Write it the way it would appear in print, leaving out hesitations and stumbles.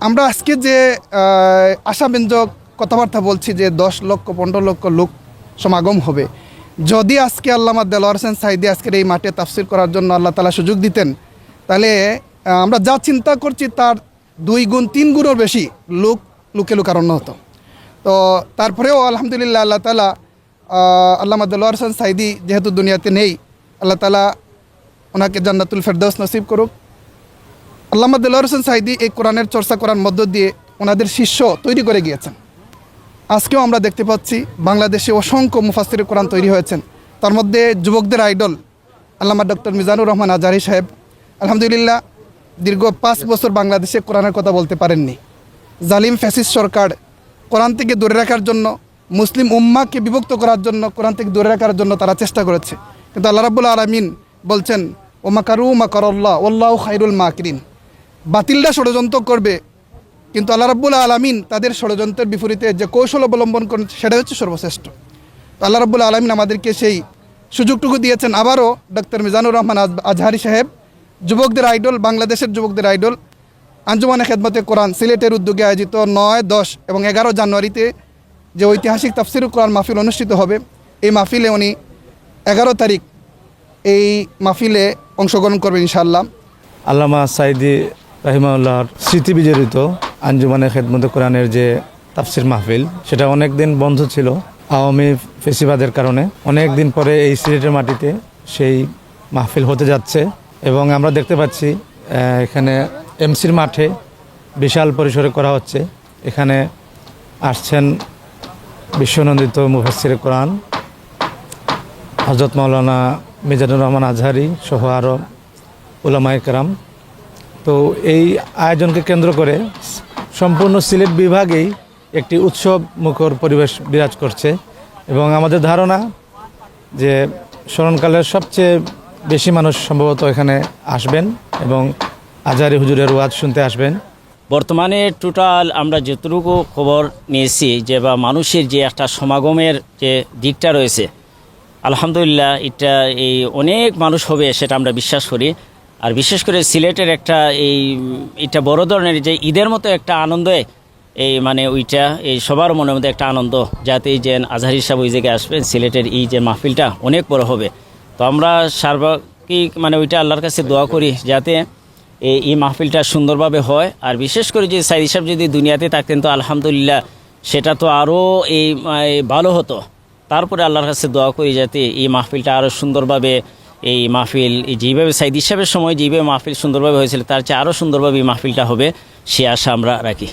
আমরা আজকে যে আশাব্যঞ্জক কথাবার্তা বলছি যে 10 লক্ষ 15 লক্ষ লোক সমাগম হবে, যদি আজকে আল্লামা দেলোয়ার হোসেন সাঈদী আজকের এই মাঠে তাফসির করার জন্য আল্লাহ তাআলা সুযোগ দিতেন, তাহলে আমরা যা চিন্তা করছি তার 2 গুণ 3 গুণের বেশি লোকে লোকারণ্য হতো। তো তারপরেও আলহামদুলিল্লাহ আল্লাহ তাআলা আল্লামা দেলোয়ার হোসেন সাঈদী যেহেতু দুনিয়াতে নেই, আল্লাহ তাআলা ওনাকে জান্নাতুল ফেরদৌস নসিব করুক। আল্লামা দেলোয়ার হোসেন সাঈদী এই কোরআনের চর্চা করার মধ্য দিয়ে ওনাদের শিষ্য তৈরি করে গিয়েছেন। আজকেও আমরা দেখতে পাচ্ছি বাংলাদেশে অসংখ্য মুফাসসিরে কোরআন তৈরি হয়েছেন, তার মধ্যে যুবকদের আইডল আল্লামা ডক্টর মিজানুর রহমান আজহারী সাহেব আলহামদুলিল্লাহ দীর্ঘ 5 বছর বাংলাদেশে কোরআনের কথা বলতে পারেননি। জালিম ফ্যাসিস্ট সরকার কোরআন থেকে দূরে রাখার জন্য, মুসলিম উম্মাহকে বিভক্ত করার জন্য, কোরআন থেকে দূরে রাখার জন্য তারা চেষ্টা করেছে, কিন্তু আল্লাহ রাব্বুল আলামিন বলছেন ও মাকারু মাকারাল্লাহ ওয়াল্লাহু খায়রুল মাকিরিন। বাতিলরা ষড়যন্ত্র করবে, কিন্তু আল্লাহ রাব্বুল আলামিন তাদের ষড়যন্ত্রের বিপরীতে যে কৌশল অবলম্বন করেন সেটা হচ্ছে সর্বশ্রেষ্ঠ। আল্লাহ রাব্বুল আলামিন আমাদেরকে সেই সুযোগটুকু দিয়েছেন। আবারও ডক্টর মিজানুর রহমান আজহারী সাহেব যুবকদের আইডল, বাংলাদেশের যুবকদের আইডল, আঞ্জুমানে খেদমতে কোরআন সিলেটের উদ্যোগে আয়োজিত 9, 10 এবং 11 জানুয়ারিতে যে ঐতিহাসিক তাফসিরুল কোরআন মাহফিল অনুষ্ঠিত হবে, এই মাহফিলে উনি 11 তারিখ এই মাহফিলে অংশগ্রহণ করবেন ইনশাআল্লাহ। আল্লামা সাঈদী রাহিমাহুল্লাহর স্মৃতি বিজড়িত আঞ্জুমানে খেদমতে কোরআনের যে তাফসির মাহফিল, সেটা অনেক দিন বন্ধ ছিল আওয়ামী ফেসিবাদের কারণে। অনেক দিন পরে এই সিলেটের মাটিতে সেই মাহফিল হতে যাচ্ছে এবং আমরা দেখতে পাচ্ছি এখানে এমসির মাঠে বিশাল পরিসরে করা হচ্ছে। এখানে আসছেন বিশ্বনন্দিত মুফাসসিরে কোরআন হযরত মাওলানা মিজানুর রহমান আজহারী সহ আরও উলামায়ে কেরাম। তো এই আয়োজনকে কেন্দ্র করে সম্পূর্ণ সিলেট বিভাগেই একটি উৎসব মুখর পরিবেশ বিরাজ করছে এবং আমাদের ধারণা যে স্মরণকালের সবচেয়ে বেশি মানুষ সম্ভবত এখানে আসবেন এবং আজহারী হুজুরের ওয়াজ শুনতে আসবেন। বর্তমানে টোটাল আমরা যতটুকু খবর নিয়েছি যে বা মানুষের যে একটা সমাগমের যে দিকটা রয়েছে, আলহামদুলিল্লাহ এটা এই অনেক মানুষ হবে সেটা আমরা বিশ্বাস করি। আর বিশেষ করে সিলেটের একটা এটা বড় ধরনের যে ঈদের মতো একটা আনন্দে মানে ওইটা সবার মনের মধ্যে একটা আনন্দ, যাতে যে আজহারী সাহেব ওই জায়গায় আসবেন, সিলেটের এই যে মাহফিলটা অনেক বড় হবে। তো আমরা সার্বিক ওইটা আল্লাহর কাছে দোয়া করি যাতে এই মাহফিলটা সুন্দরভাবে হয়। আর বিশেষ করে যে সাঈদী সাহেব যদি দুনিয়াতে থাকতেন তো আলহামদুলিল্লাহ সেটা তো আরও ভালো হতো। তারপরে আল্লাহর কাছে দোয়া করি যাতে এই মাহফিলটা আরও সুন্দরভাবে এই মাহফিল যেইভাবে সাঈদী সাহেবের সময় যেইভাবে মাহফিল সুন্দরভাবে হয়েছিল তার চেয়ে আরও সুন্দরভাবে এই মাহফিলটা হবে সে আশা আমরা রাখি।